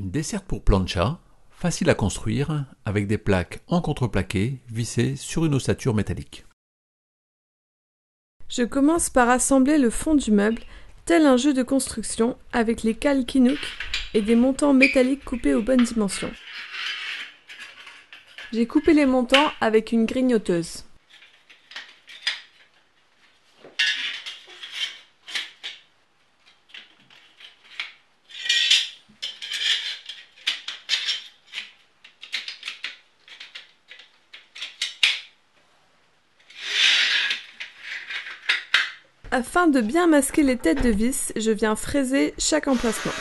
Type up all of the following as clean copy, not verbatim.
Une desserte pour plancha, facile à construire, avec des plaques en contreplaqué vissées sur une ossature métallique. Je commence par assembler le fond du meuble, tel un jeu de construction, avec les cales Kinook et des montants métalliques coupés aux bonnes dimensions. J'ai coupé les montants avec une grignoteuse. Afin de bien masquer les têtes de vis, je viens fraiser chaque emplacement.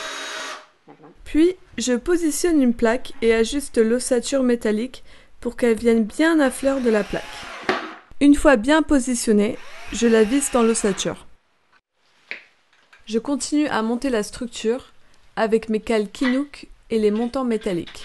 Puis, je positionne une plaque et ajuste l'ossature métallique pour qu'elle vienne bien à fleur de la plaque. Une fois bien positionnée, je la visse dans l'ossature. Je continue à monter la structure avec mes cales Kinook et les montants métalliques.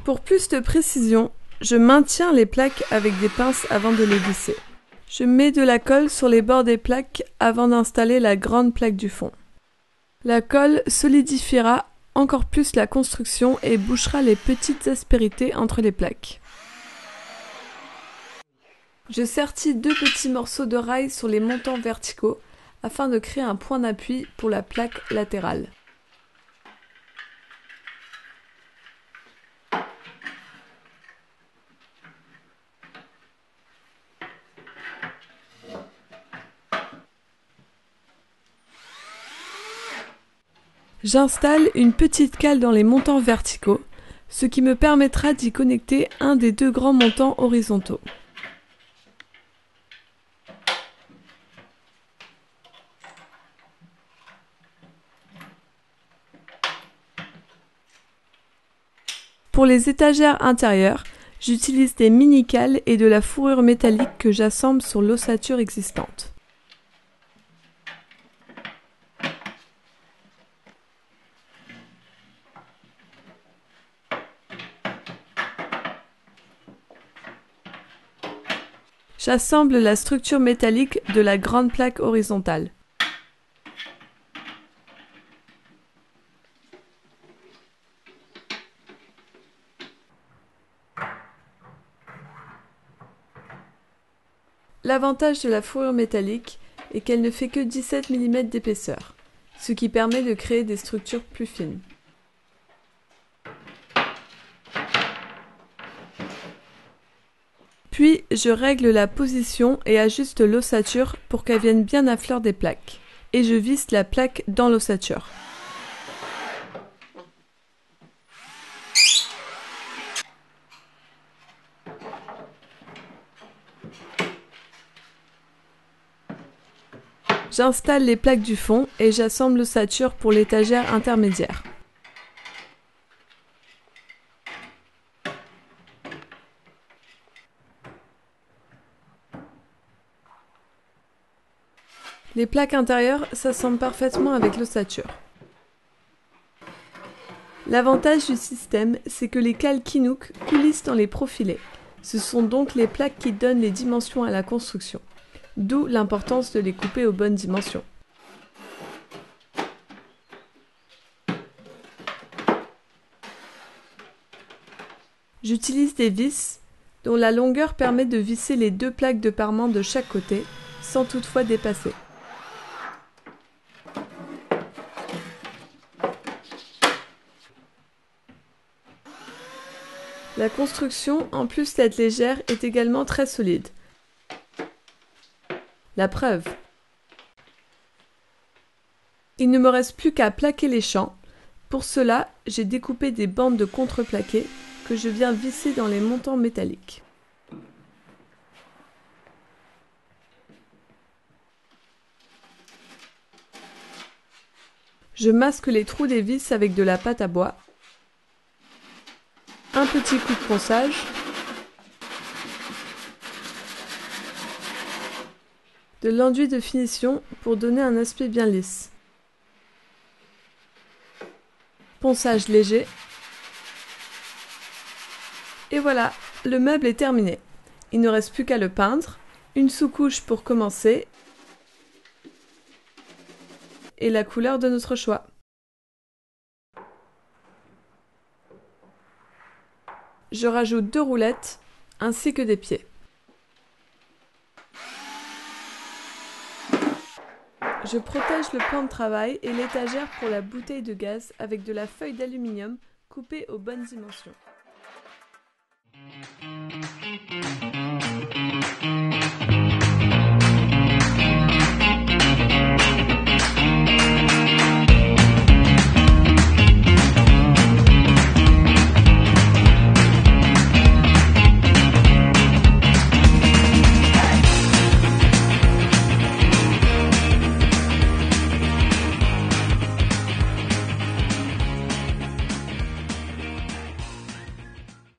Pour plus de précision, je maintiens les plaques avec des pinces avant de les visser. Je mets de la colle sur les bords des plaques avant d'installer la grande plaque du fond. La colle solidifiera encore plus la construction et bouchera les petites aspérités entre les plaques. Je sertis 2 petits morceaux de rail sur les montants verticaux afin de créer un point d'appui pour la plaque latérale. J'installe une petite cale dans les montants verticaux, ce qui me permettra d'y connecter un des 2 grands montants horizontaux. Pour les étagères intérieures, j'utilise des mini-cales et de la fourrure métallique que j'assemble sur l'ossature existante. J'assemble la structure métallique de la grande plaque horizontale. L'avantage de la fourrure métallique est qu'elle ne fait que 17 mm d'épaisseur, ce qui permet de créer des structures plus fines. Puis, je règle la position et ajuste l'ossature pour qu'elle vienne bien à fleur des plaques. Et je visse la plaque dans l'ossature. J'installe les plaques du fond et j'assemble l'ossature pour l'étagère intermédiaire. Les plaques intérieures s'assemblent parfaitement avec l'ossature. L'avantage du système, c'est que les cales Kinook coulissent dans les profilés. Ce sont donc les plaques qui donnent les dimensions à la construction. D'où l'importance de les couper aux bonnes dimensions. J'utilise des vis dont la longueur permet de visser les 2 plaques de parement de chaque côté, sans toutefois dépasser. La construction, en plus d'être légère, est également très solide. La preuve. Il ne me reste plus qu'à plaquer les champs. Pour cela, j'ai découpé des bandes de contreplaqué que je viens visser dans les montants métalliques. Je masque les trous des vis avec de la pâte à bois. Un petit coup de ponçage. De l'enduit de finition pour donner un aspect bien lisse. Ponçage léger. voilà, le meuble est terminé. Il ne reste plus qu'à le peindre, une sous-couche pour commencer, et la couleur de notre choix. Je rajoute 2 roulettes, ainsi que des pieds. Je protège le plan de travail et l'étagère pour la bouteille de gaz avec de la feuille d'aluminium coupée aux bonnes dimensions.